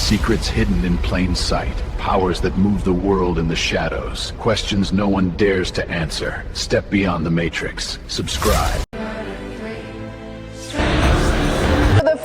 Secrets hidden in plain sight. Powers that move the world in the shadows. Questions no one dares to answer. Step beyond the Matrix. Subscribe.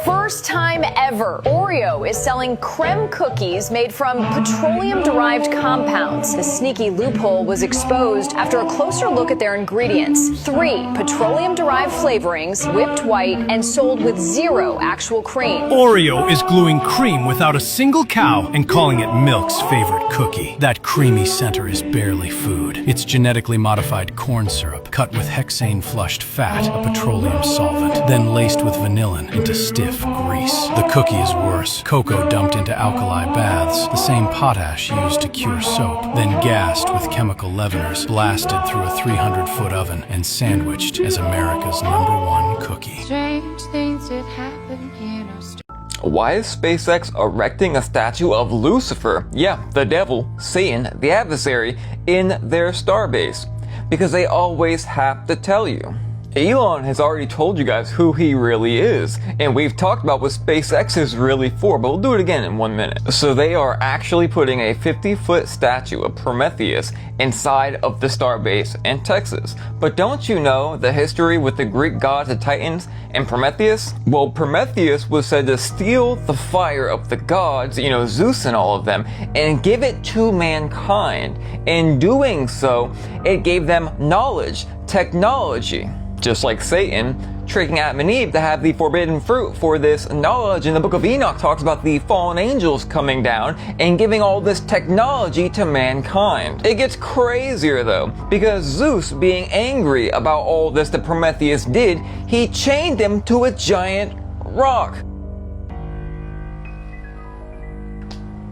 First time ever, Oreo is selling creme cookies made from petroleum-derived compounds. The sneaky loophole was exposed after a closer look at their ingredients. 3 petroleum-derived flavorings, whipped white, and sold with 0 actual cream. Oreo is gluing cream without a single cow and calling it Milk's favorite cookie. That creamy center is barely food. It's genetically modified corn syrup, cut with hexane-flushed fat, a petroleum solvent, then laced with vanillin into stiff grease. The cookie is worse. Cocoa dumped into alkali baths, the same potash used to cure soap, then gassed with chemical leaveners, blasted through a 300-foot oven, and sandwiched as America's #1 cookie. Strange things that happen in our story. Why is SpaceX erecting a statue of Lucifer, yeah, the devil, Satan, the adversary, in their starbase? Because they always have to tell you. Elon has already told you guys who he really is, and we've talked about what SpaceX is really for, but we'll do it again in 1 minute. So they are actually putting a 50-foot statue of Prometheus inside of the starbase in Texas. But don't you know the history with the Greek gods, the Titans, and Prometheus? Well, Prometheus was said to steal the fire of the gods, Zeus and all of them, and give it to mankind. In doing so, it gave them knowledge, technology. Just like Satan, tricking Adam and Eve to have the forbidden fruit for this knowledge. And the book of Enoch talks about the fallen angels coming down and giving all this technology to mankind. It gets crazier though, because Zeus, being angry about all this that Prometheus did, he chained him to a giant rock.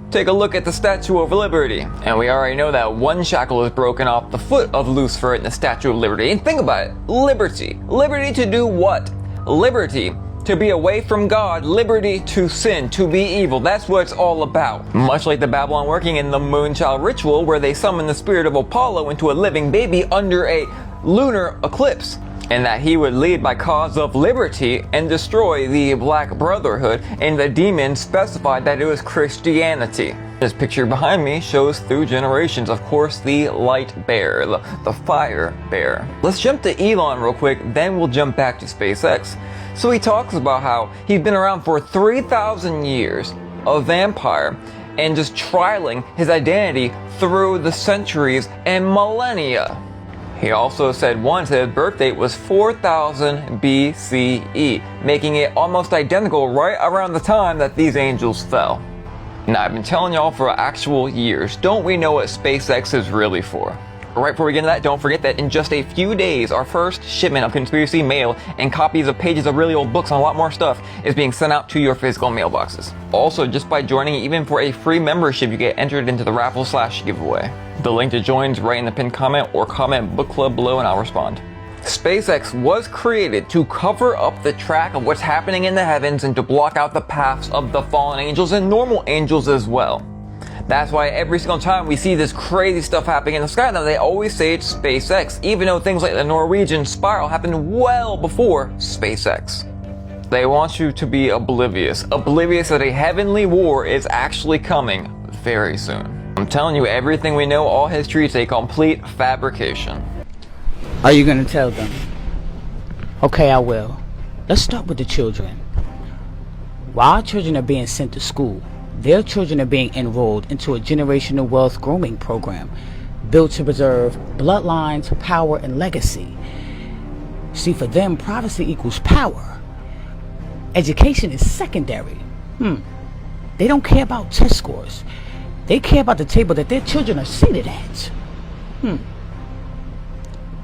Take a look at the Statue of Liberty, and we already know that one shackle is broken off the foot of Lucifer in the Statue of Liberty. And think about it, liberty. Liberty to do what? Liberty to be away from God, liberty to sin, to be evil. That's what it's all about. Much like the Babylon working in the Moonchild ritual, where they summon the spirit of Apollo into a living baby under a lunar eclipse, and that he would lead by cause of liberty and destroy the Black Brotherhood, and the demons specified that it was Christianity. This picture behind me shows through generations, of course, the light bear, the fire bear. Let's jump to Elon real quick, then we'll jump back to SpaceX. So he talks about how he's been around for 3,000 years, a vampire, and just trialing his identity through the centuries and millennia. He also said once his birth date was 4000 BCE, making it almost identical right around the time that these angels fell. Now, I've been telling y'all for actual years, don't we know what SpaceX is really for? Right before we get into that, don't forget that in just a few days, our first shipment of conspiracy mail and copies of pages of really old books and a lot more stuff is being sent out to your physical mailboxes. Also, just by joining, even for a free membership, you get entered into the raffle/giveaway. The link to join is right in the pinned comment, or comment book club below and I'll respond. SpaceX was created to cover up the track of what's happening in the heavens and to block out the paths of the fallen angels and normal angels as well. That's why every single time we see this crazy stuff happening in the sky now, they always say it's SpaceX, even though things like the Norwegian spiral happened well before SpaceX. They want you to be oblivious that a heavenly war is actually coming very soon. I'm telling you, everything we know, all history, is a complete fabrication. Are you gonna tell them? Okay, I will. Let's start with the children. While our children are being sent to school, their children are being enrolled into a generational wealth grooming program built to preserve bloodlines, power, and legacy. See, for them, privacy equals power. Education is secondary. They don't care about test scores. They care about the table that their children are seated at.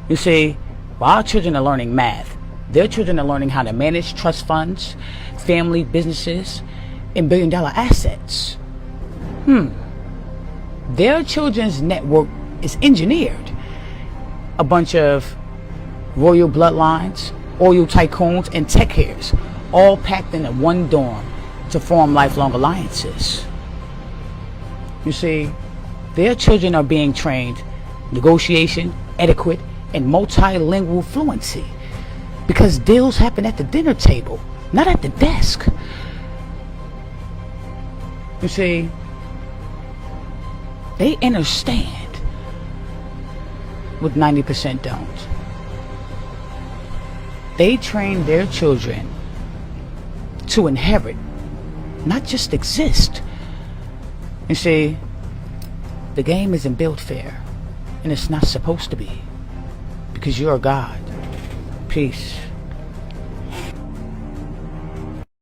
You see, while our children are learning math, their children are learning how to manage trust funds, family businesses, and billion-dollar assets. Their children's network is engineered. A bunch of royal bloodlines, oil tycoons, and tech hairs, all packed into one dorm to form lifelong alliances. You see, their children are being trained negotiation, etiquette, and multilingual fluency, because deals happen at the dinner table, not at the desk. You see, they understand what 90% don't. They train their children to inherit, not just exist. You see, the game isn't built fair, and it's not supposed to be, because you're a god. Peace.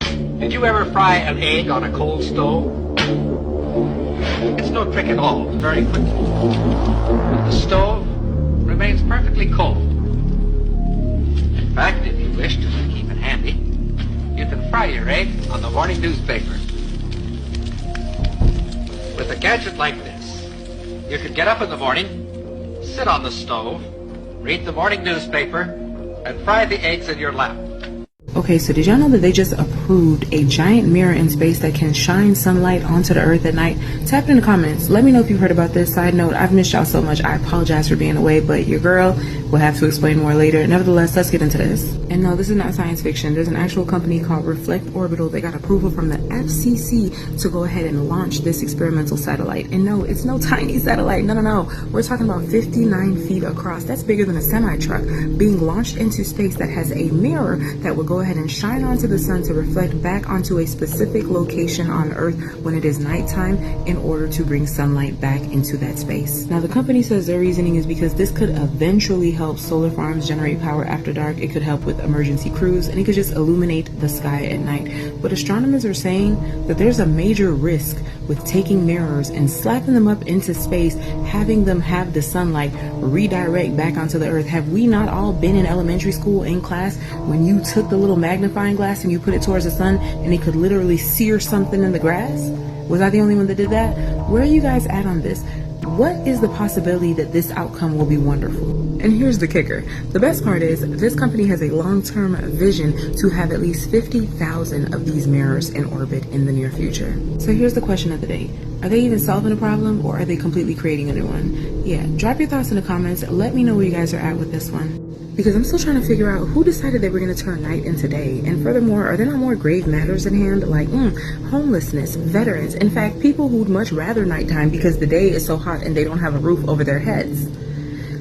Did you ever fry an egg on a cold stove? It's no trick at all, very quickly. The stove remains perfectly cold. In fact, if you wish to keep it handy, you can fry your egg on the morning newspaper. With a gadget like this, you can get up in the morning, sit on the stove, read the morning newspaper, and fry the eggs in your lap. Okay, so did y'all know that they just approved a giant mirror in space that can shine sunlight onto the earth at night? Tap it in the comments. Let me know if you've heard about this. Side note, I've missed y'all so much. I apologize for being away, but your girl will have to explain more later. Nevertheless, let's get into this. And no, this is not science fiction. There's an actual company called Reflect Orbital. They got approval from the FCC to go ahead and launch this experimental satellite. And no, it's no tiny satellite. No. We're talking about 59 feet across. That's bigger than a semi-truck being launched into space that has a mirror that will go ahead and shine onto the sun to reflect back onto a specific location on Earth when it is nighttime in order to bring sunlight back into that space. Now, the company says their reasoning is because this could eventually help solar farms generate power after dark. It could help with emergency crews, and it could just illuminate the sky at night. But astronomers are saying that there's a major risk with taking mirrors and slapping them up into space, having them have the sunlight redirect back onto the Earth. Have we not all been in elementary school in class when you took the little magnifying glass and you put it towards the sun and it could literally sear something in the grass? Was I the only one that did that? Where are you guys at on this? What is the possibility that this outcome will be wonderful? And here's the kicker. The best part is this company has a long-term vision to have at least 50,000 of these mirrors in orbit in the near future. So here's the question of the day. Are they even solving a problem, or are they completely creating a new one? Yeah, drop your thoughts in the comments. Let me know where you guys are at with this one, because I'm still trying to figure out who decided they were going to turn night into day. And furthermore, are there not more grave matters at hand, like homelessness, veterans, in fact, people who'd much rather nighttime because the day is so hot and they don't have a roof over their heads?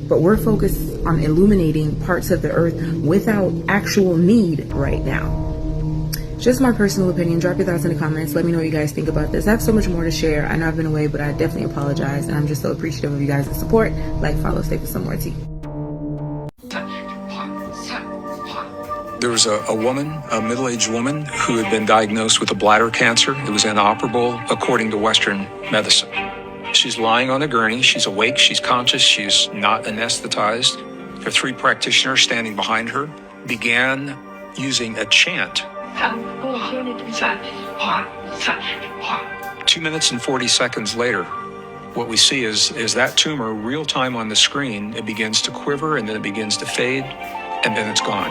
But we're focused on illuminating parts of the Earth without actual need right now. Just my personal opinion. Drop your thoughts in the comments. Let me know what you guys think about this. I have so much more to share. I know I've been away, but I definitely apologize, and I'm just so appreciative of you guys' support. Like, follow, stay for some more tea. There was a woman, a middle-aged woman, who had been diagnosed with a bladder cancer. It was inoperable according to Western medicine. She's lying on a gurney. She's awake. She's conscious. She's not anesthetized. There are 3 practitioners standing behind her, began using a chant. 2 minutes and 40 seconds later, what we see is that tumor real time on the screen. It begins to quiver, and then it begins to fade, and then it's gone.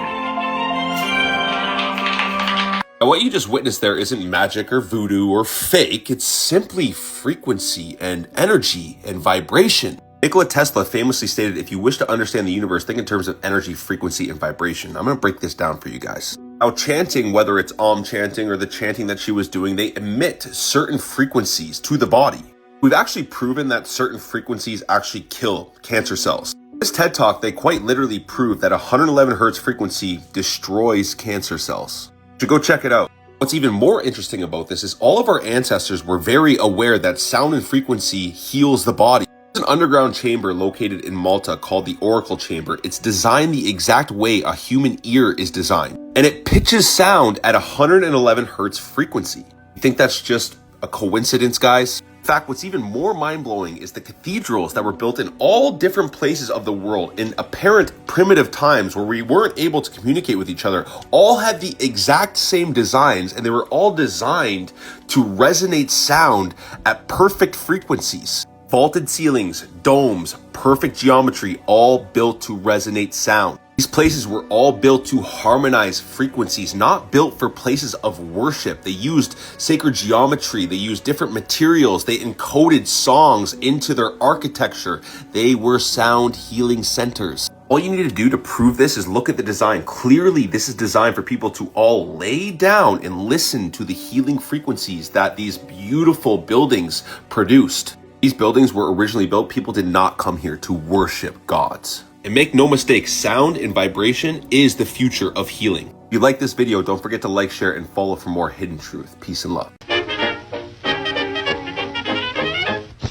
Now, what you just witnessed there isn't magic or voodoo or fake. It's simply frequency and energy and vibration. Nikola Tesla famously stated, if you wish to understand the universe, think in terms of energy, frequency, and vibration. I'm going to break this down for you guys. Now, chanting, whether it's chanting or the chanting that she was doing, they emit certain frequencies to the body. We've actually proven that certain frequencies actually kill cancer cells. In this TED Talk, they quite literally proved that 111 hertz frequency destroys cancer cells. So go check it out. What's even more interesting about this is all of our ancestors were very aware that sound and frequency heals the body. There's an underground chamber located in Malta called the Oracle Chamber. It's designed the exact way a human ear is designed, and it pitches sound at 111 hertz frequency. You think that's just a coincidence, guys? In fact, what's even more mind-blowing is the cathedrals that were built in all different places of the world in apparent primitive times where we weren't able to communicate with each other all had the exact same designs, and they were all designed to resonate sound at perfect frequencies. Vaulted ceilings, domes, perfect geometry, all built to resonate sound. These places were all built to harmonize frequencies, not built for places of worship. They used sacred geometry, they used different materials, they encoded songs into their architecture. They were sound healing centers. All you need to do to prove this is look at the design. Clearly, this is designed for people to all lay down and listen to the healing frequencies that these beautiful buildings produced. These buildings were originally built. People did not come here to worship gods. And make no mistake, sound and vibration is the future of healing. If you like this video, don't forget to like, share, and follow for more hidden truth. Peace and love.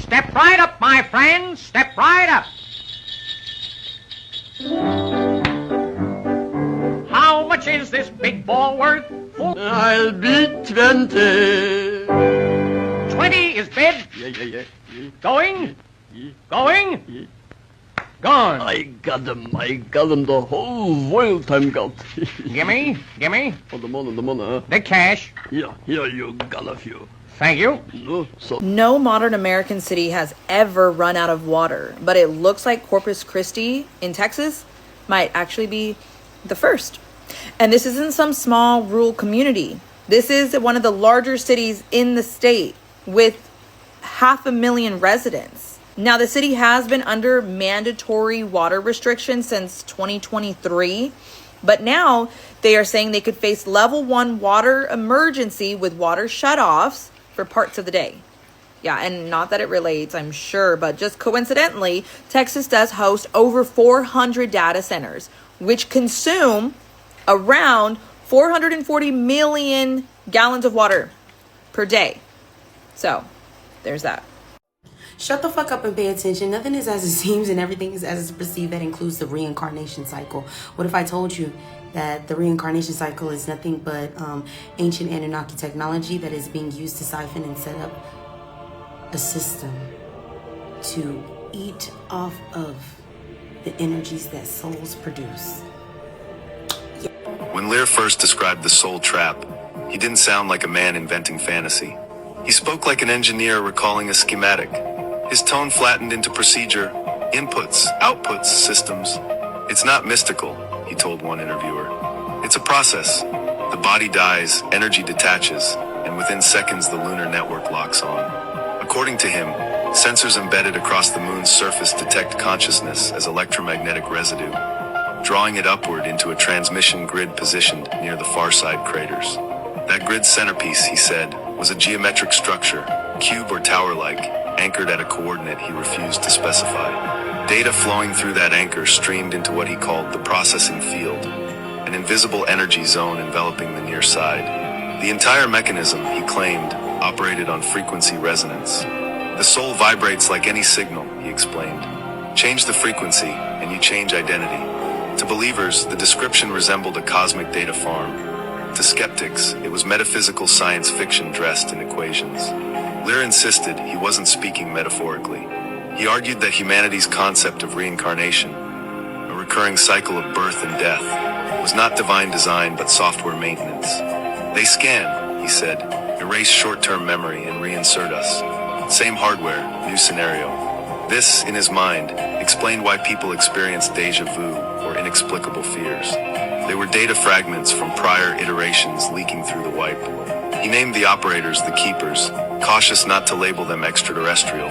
Step right up, my friends. Step right up. How much is this big ball worth? I'll be 20. 20 is bid. Yeah. Going? Going? Gone. I got them the whole world time got. Gimme. Oh, the money, huh? The cash. Here, you got a few. Thank you. No modern American city has ever run out of water, but it looks like Corpus Christi in Texas might actually be the first. And this isn't some small rural community. This is one of the larger cities in the state with 500,000 residents. Now, the city has been under mandatory water restrictions since 2023, but now they are saying they could face level 1 water emergency with water shutoffs for parts of the day. Yeah, and not that it relates, I'm sure, but just coincidentally, Texas does host over 400 data centers, which consume around 440 million gallons of water per day. So, there's that. Shut the fuck up and pay attention. Nothing is as it seems and everything is as it's perceived. That includes the reincarnation cycle. What if I told you that the reincarnation cycle is nothing but ancient Anunnaki technology that is being used to siphon and set up a system to eat off of the energies that souls produce? When Lear first described the soul trap, he didn't sound like a man inventing fantasy. He spoke like an engineer recalling a schematic. His tone flattened into procedure, inputs, outputs, systems. It's not mystical, he told one interviewer. It's a process. The body dies, energy detaches, and within seconds the lunar network locks on. According to him, sensors embedded across the moon's surface detect consciousness as electromagnetic residue, drawing it upward into a transmission grid positioned near the far side craters. That grid's centerpiece, he said, was a geometric structure, cube or tower-like, anchored at a coordinate he refused to specify. Data flowing through that anchor streamed into what he called the processing field, an invisible energy zone enveloping the near side. The entire mechanism, he claimed, operated on frequency resonance. The soul vibrates like any signal, he explained. Change the frequency, and you change identity. To believers, the description resembled a cosmic data farm. To skeptics, it was metaphysical science fiction dressed in equations. Lear insisted he wasn't speaking metaphorically. He argued that humanity's concept of reincarnation, a recurring cycle of birth and death, was not divine design but software maintenance. They scan, he said, erase short-term memory and reinsert us. Same hardware, new scenario. This, in his mind, explained why people experienced déjà vu or inexplicable fears. They were data fragments from prior iterations leaking through the wipe. He named the operators the keepers, cautious not to label them extraterrestrial,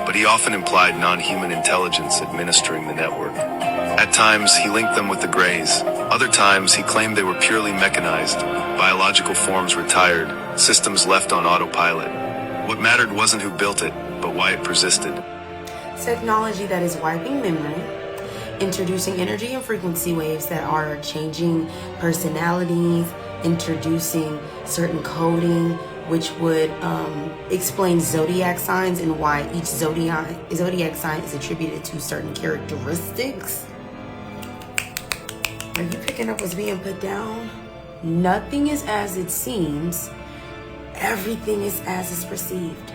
but he often implied non-human intelligence administering the network. At times, he linked them with the Greys. Other times, he claimed they were purely mechanized, biological forms retired, systems left on autopilot. What mattered wasn't who built it, but why it persisted. Technology that is wiping memory, introducing energy and frequency waves that are changing personalities, introducing certain coding, which would explain zodiac signs and why each zodiac sign is attributed to certain characteristics. Are you picking up what's being put down? Nothing is as it seems. Everything is as it's perceived.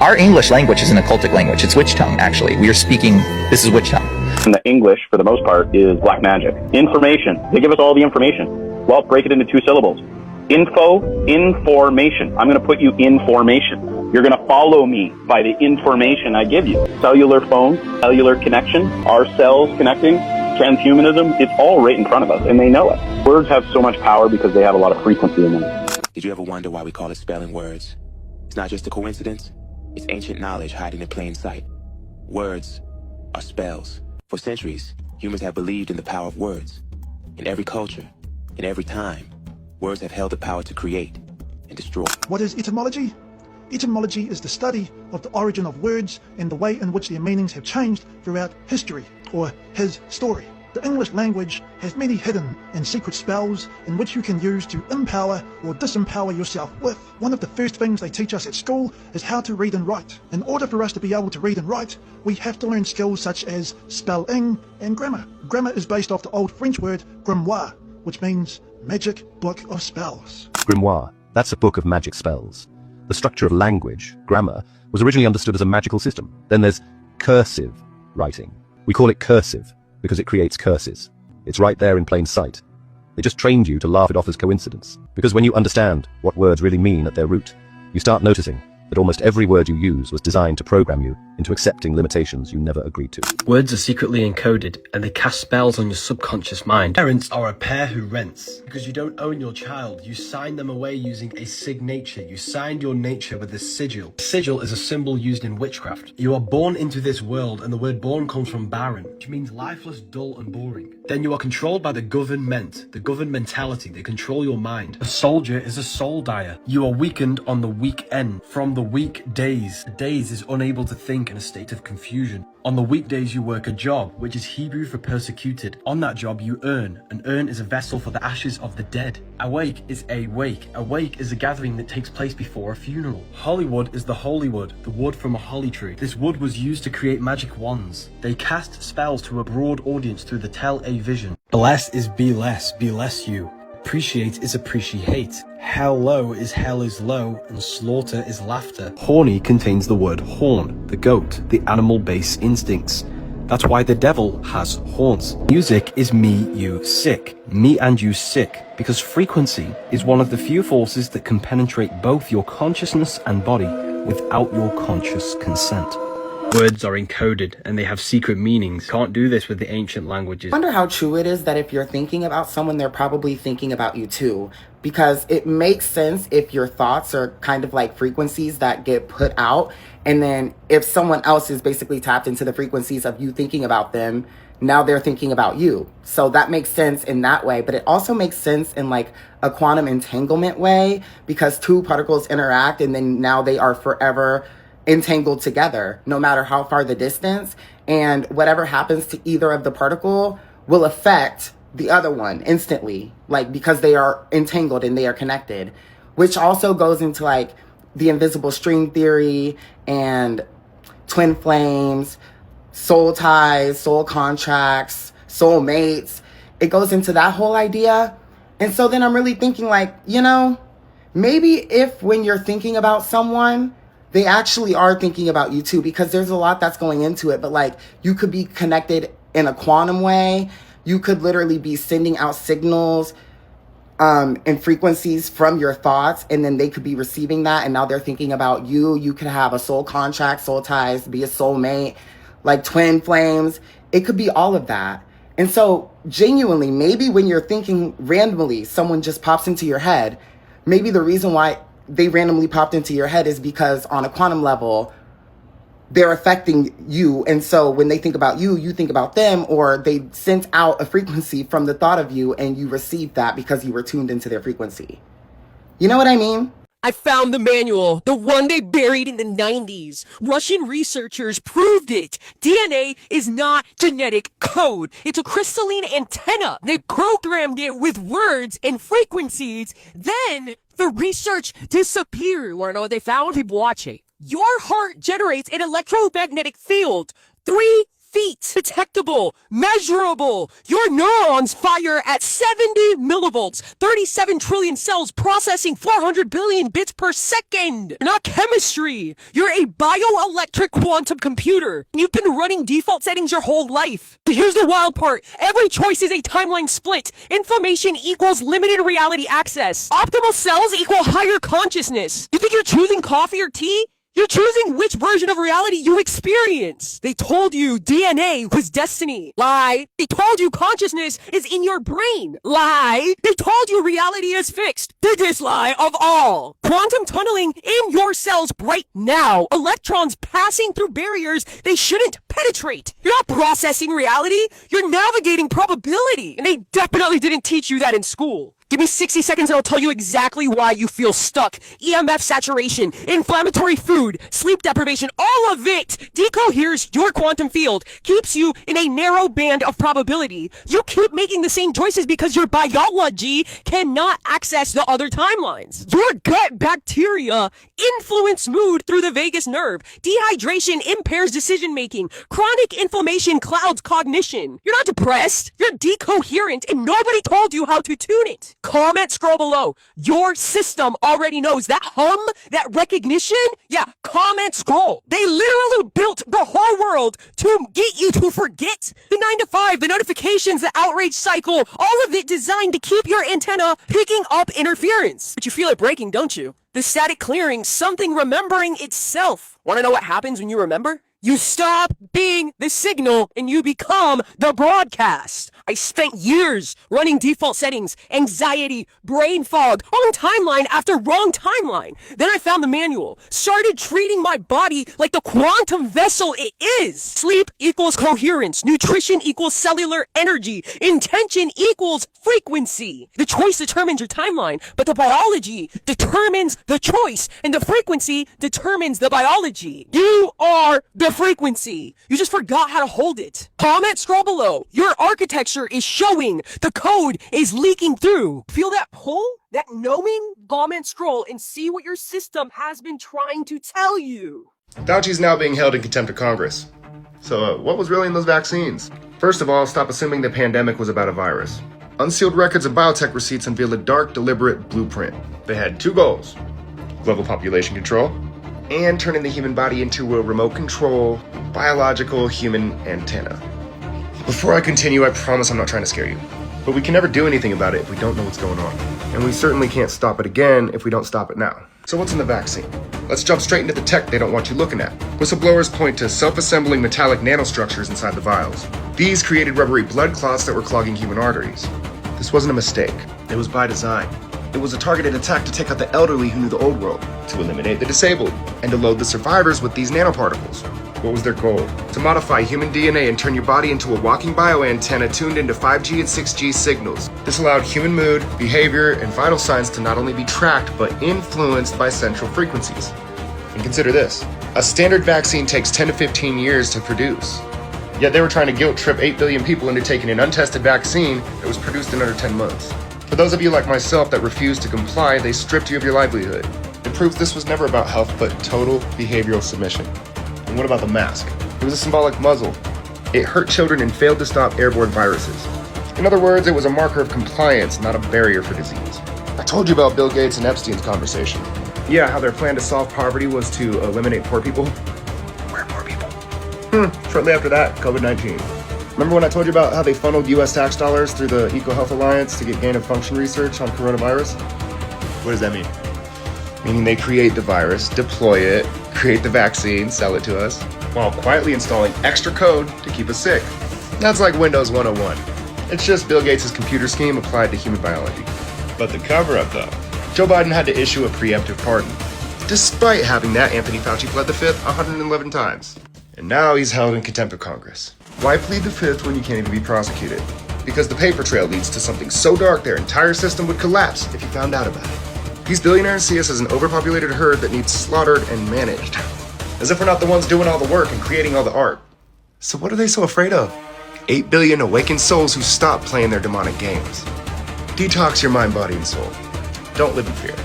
Our English language is an occultic language. It's witch tongue, actually. We are speaking, this is witch tongue. And the English, for the most part, is black magic. Information. They give us all the information. Well, break it into 2 syllables. Info, information. I'm going to put you in formation. You're going to follow me by the information I give you. Cellular phone, cellular connection, our cells connecting, transhumanism, it's all right in front of us, and they know it. Words have so much power because they have a lot of frequency in them. Did you ever wonder why we call it spelling words? It's not just a coincidence. It's ancient knowledge hiding in plain sight. Words are spells. For centuries, humans have believed in the power of words. In every culture, in every time, words have held the power to create and destroy. What is etymology? Etymology is the study of the origin of words and the way in which their meanings have changed throughout history, or his story. The English language has many hidden and secret spells in which you can use to empower or disempower yourself with. One of the first things they teach us at school is how to read and write. In order for us to be able to read and write, we have to learn skills such as spelling and grammar. Grammar is based off the old French word grimoire, which means magic book of spells. Grimoire, that's a book of magic spells. The structure of language, grammar, was originally understood as a magical system. Then there's cursive writing. We call it cursive because it creates curses. It's right there in plain sight. They just trained you to laugh it off as coincidence. Because when you understand what words really mean at their root, you start noticing that almost every word you use was designed to program you into accepting limitations you never agreed to. Words are secretly encoded, and they cast spells on your subconscious mind. Parents are a pair who rents. Because you don't own your child, you sign them away using a signature. You signed your nature with a sigil. A sigil is a symbol used in witchcraft. You are born into this world, and the word born comes from barren, which means lifeless, dull, and boring. Then you are controlled by the government, the governed mentality. They control your mind. A soldier is a soul dyer. You are weakened on the weekend. From the weekdays. Days is unable to think in a state of confusion. On the weekdays you work a job, which is Hebrew for persecuted. On that job you earn. An urn is a vessel for the ashes of the dead. Awake is a wake. A wake is a gathering that takes place before a funeral. Hollywood is the holy wood, the wood from a holly tree. This wood was used to create magic wands. They cast spells to a broad audience through the tele-vision. Bless is be less you. Appreciate is appreciate. Hell low is hell is low, and slaughter is laughter. Horny contains the word horn, the goat, the animal base instincts. That's why the devil has horns. Music is me, you, sick. Me and you sick, because frequency is one of the few forces that can penetrate both your consciousness and body without your conscious consent. Words are encoded and they have secret meanings. Can't do this with the ancient languages. I wonder how true it is that if you're thinking about someone, they're probably thinking about you too. Because it makes sense if your thoughts are kind of like frequencies that get put out. And then if someone else is basically tapped into the frequencies of you thinking about them, now they're thinking about you. So that makes sense in that way. But it also makes sense in like a quantum entanglement way, because two particles interact and then now they are forever entangled together, no matter how far the distance, and whatever happens to either of the particle will affect the other one instantly, like because they are entangled and they are connected, which also goes into like the invisible string theory and twin flames, soul ties, soul contracts, soul mates. It goes into that whole idea. And so then I'm really thinking like, you know, maybe if when you're thinking about someone, they actually are thinking about you too, because there's a lot that's going into it. But like, you could be connected in a quantum way. You could literally be sending out signals and frequencies from your thoughts, and then they could be receiving that, and now they're thinking about you. You could have a soul contract, soul ties, be a soulmate, like twin flames. It could be all of that. And so genuinely, maybe when you're thinking randomly, someone just pops into your head. Maybe the reason why they randomly popped into your head is because on a quantum level, they're affecting you. And so when they think about you, you think about them, or they sent out a frequency from the thought of you and you received that because you were tuned into their frequency. You know what I mean? I found the manual, the one they buried in the 90s. Russian researchers proved it. DNA is not genetic code. It's a crystalline antenna. They programmed it with words and frequencies. Then the research disappeared. You wanna know what they found? People watching. Your heart generates an electromagnetic field. 3 feet. Detectable. Measurable. Your neurons fire at 70 millivolts. 37 trillion cells processing 400 billion bits per second. You're not chemistry. You're a bioelectric quantum computer. You've been running default settings your whole life. Here's the wild part. Every choice is a timeline split. Information equals limited reality access. Optimal cells equal higher consciousness. You think you're choosing coffee or tea? You're choosing which version of reality you experience. They told you DNA was destiny. Lie. They told you consciousness is in your brain. Lie. They told you reality is fixed. Biggest lie of all. Quantum tunneling in your cells right now. Electrons passing through barriers they shouldn't penetrate. You're not processing reality. You're navigating probability. And they definitely didn't teach you that in school. Give me 60 seconds and I'll tell you exactly why you feel stuck. EMF saturation, inflammatory food, sleep deprivation, all of it decoheres your quantum field, keeps you in a narrow band of probability. You keep making the same choices because your biology cannot access the other timelines. Your gut bacteria influence mood through the vagus nerve. Dehydration impairs decision making. Chronic inflammation clouds cognition. You're not depressed. You're decoherent and nobody told you how to tune it. Comment, scroll below. Your system already knows that hum, that recognition. Yeah, comment, scroll. They literally built the whole world to get you to forget the 9 to 5, the notifications, the outrage cycle, all of it designed to keep your antenna picking up interference. But you feel it breaking, don't you? The static clearing, something remembering itself. Want to know what happens when you remember? You stop being the signal and you become the broadcast. I spent years running default settings, anxiety, brain fog, wrong timeline after wrong timeline. Then I found the manual, started treating my body like the quantum vessel it is. Sleep equals coherence, nutrition equals cellular energy, intention equals frequency. The choice determines your timeline, but the biology determines the choice, and the frequency determines the biology. You are the frequency. You just forgot how to hold it. Comment, scroll below. Your architecture is showing. The code is leaking through. Feel that pull? That knowing? Comment, scroll, and see what your system has been trying to tell you. Fauci's now being held in contempt of Congress. So what was really in those vaccines? First of all, stop assuming the pandemic was about a virus. Unsealed records of biotech receipts unveiled a dark, deliberate blueprint. They had two goals: global population control and turning the human body into a remote control, biological human antenna. Before I continue, I promise I'm not trying to scare you. But we can never do anything about it if we don't know what's going on. And we certainly can't stop it again if we don't stop it now. So what's in the vaccine? Let's jump straight into the tech they don't want you looking at. Whistleblowers point to self-assembling metallic nanostructures inside the vials. These created rubbery blood clots that were clogging human arteries. This wasn't a mistake. It was by design. It was a targeted attack to take out the elderly who knew the old world, to eliminate the disabled, and to load the survivors with these nanoparticles. What was their goal? To modify human DNA and turn your body into a walking bioantenna tuned into 5G and 6G signals. This allowed human mood, behavior, and vital signs to not only be tracked, but influenced by central frequencies. And consider this. A standard vaccine takes 10 to 15 years to produce. Yet they were trying to guilt trip 8 billion people into taking an untested vaccine that was produced in under 10 months. For those of you like myself that refused to comply, they stripped you of your livelihood. It proves this was never about health, but total behavioral submission. And what about the mask? It was a symbolic muzzle. It hurt children and failed to stop airborne viruses. In other words, it was a marker of compliance, not a barrier for disease. I told you about Bill Gates and Epstein's conversation. Yeah, how their plan to solve poverty was to eliminate poor people. Where are poor people? Shortly after that, COVID-19. Remember when I told you about how they funneled US tax dollars through the EcoHealth Alliance to get gain-of-function research on coronavirus? What does that mean? Meaning they create the virus, deploy it, create the vaccine, sell it to us, while quietly installing extra code to keep us sick. That's like Windows 101. It's just Bill Gates' computer scheme applied to human biology. But the cover-up, though. Joe Biden had to issue a preemptive pardon, despite having that Anthony Fauci pled the fifth 111 times. And now he's held in contempt of Congress. Why plead the fifth when you can't even be prosecuted? Because the paper trail leads to something so dark their entire system would collapse if you found out about it. These billionaires see us as an overpopulated herd that needs slaughtered and managed. As if we're not the ones doing all the work and creating all the art. So what are they so afraid of? 8 billion awakened souls who stop playing their demonic games. Detox your mind, body, and soul. Don't live in fear.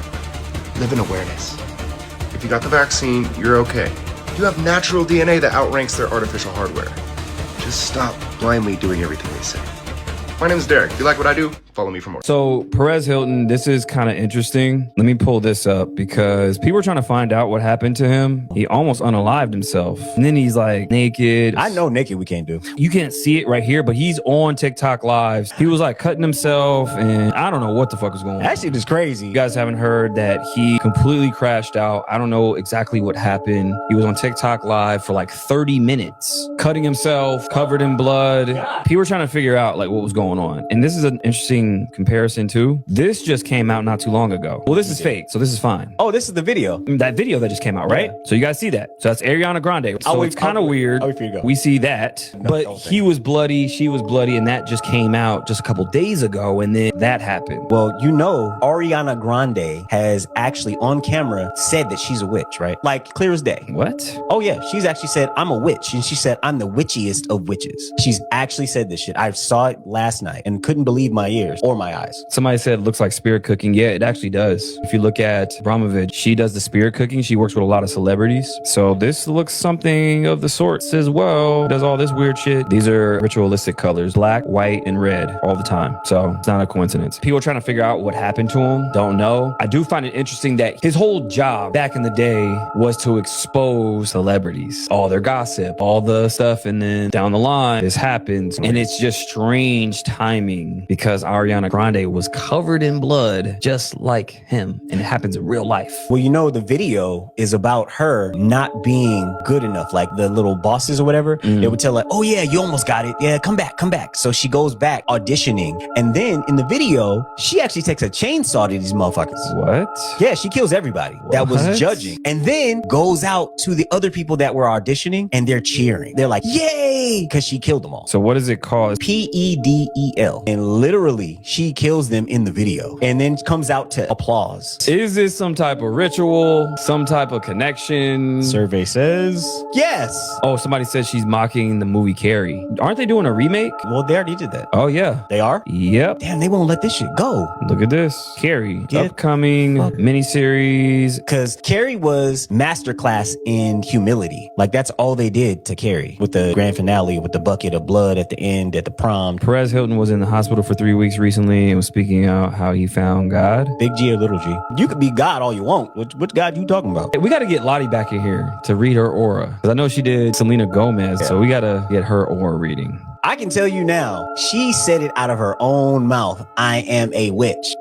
Live in awareness. If you got the vaccine, you're okay. You have natural DNA that outranks their artificial hardware. Just stop blindly doing everything they say. My name is Derek. If you like what I do, follow me for more. So Perez Hilton, this is kind of interesting. Let me pull this up because people are trying to find out what happened to him. He almost unalived himself. And then he's like naked. I know naked we can't do. You can't see it right here, but he's on TikTok lives. He was like cutting himself and I don't know what the fuck was going on. That shit is crazy. You guys haven't heard that he completely crashed out. I don't know exactly what happened. He was on TikTok live for like 30 minutes, cutting himself, covered in blood. People were trying to figure out like what was going on. And this is an interesting comparison too. This just came out not too long ago. Well, this is fake, so this is fine. Oh, this is the video. That video that just came out, right? Yeah. So you guys see that. So that's Ariana Grande. So it's kind of weird. We see that, but he was bloody, she was bloody, and that just came out just a couple days ago, and then that happened. Well, you know, Ariana Grande has actually on camera said that she's a witch, right? Like clear as day. What? Oh yeah, she's actually said, I'm a witch. And she said, I'm the witchiest of witches. She's actually said this shit. I saw it last night and couldn't believe my ears or my eyes. Somebody said it looks like spirit cooking. Yeah, it actually does. If you look at Abramovich, she does the spirit cooking. She works with a lot of celebrities. So this looks something of the sorts as well. Does all this weird shit. These are ritualistic colors, black, white, and red all the time. So it's not a coincidence. People are trying to figure out what happened to him. Don't know. I do find it interesting that his whole job back in the day was to expose celebrities, all their gossip, all the stuff. And then down the line, this happens. And it's just strange timing because Ariana Grande was covered in blood just like him. And it happens in real life. Well, you know, the video is about her not being good enough. Like the little bosses or whatever, they would tell her, oh yeah, you almost got it. Yeah, come back, come back. So she goes back auditioning. And then in the video, she actually takes a chainsaw to these motherfuckers. What? Yeah, she kills everybody that was judging. And then goes out to the other people that were auditioning and they're cheering. They're like, yay, because she killed them all. So what is it called? PEDEL. And literally, she kills them in the video and then comes out to applause. Is this some type of ritual? Some type of connection? Survey says yes. Oh, somebody says she's mocking the movie Carrie. Aren't they doing a remake? Well, they already did that. Oh, yeah. They are? Yep. Damn, they won't let this shit go. Look at this. Carrie. Upcoming miniseries. Because Carrie was masterclass in humility. Like, that's all they did to Carrie with the grand finale with the bucket of blood at the end at the prom. Perez Hilton was in the hospital for 3 weeks recently and was speaking out how he found God. Big G or little G? You could be God all you want. Which God you talking about? We got to get Lottie back in here to read her aura. Because I know she did Selena Gomez, so we got to get her aura reading. I can tell you now, she said it out of her own mouth. I am a witch.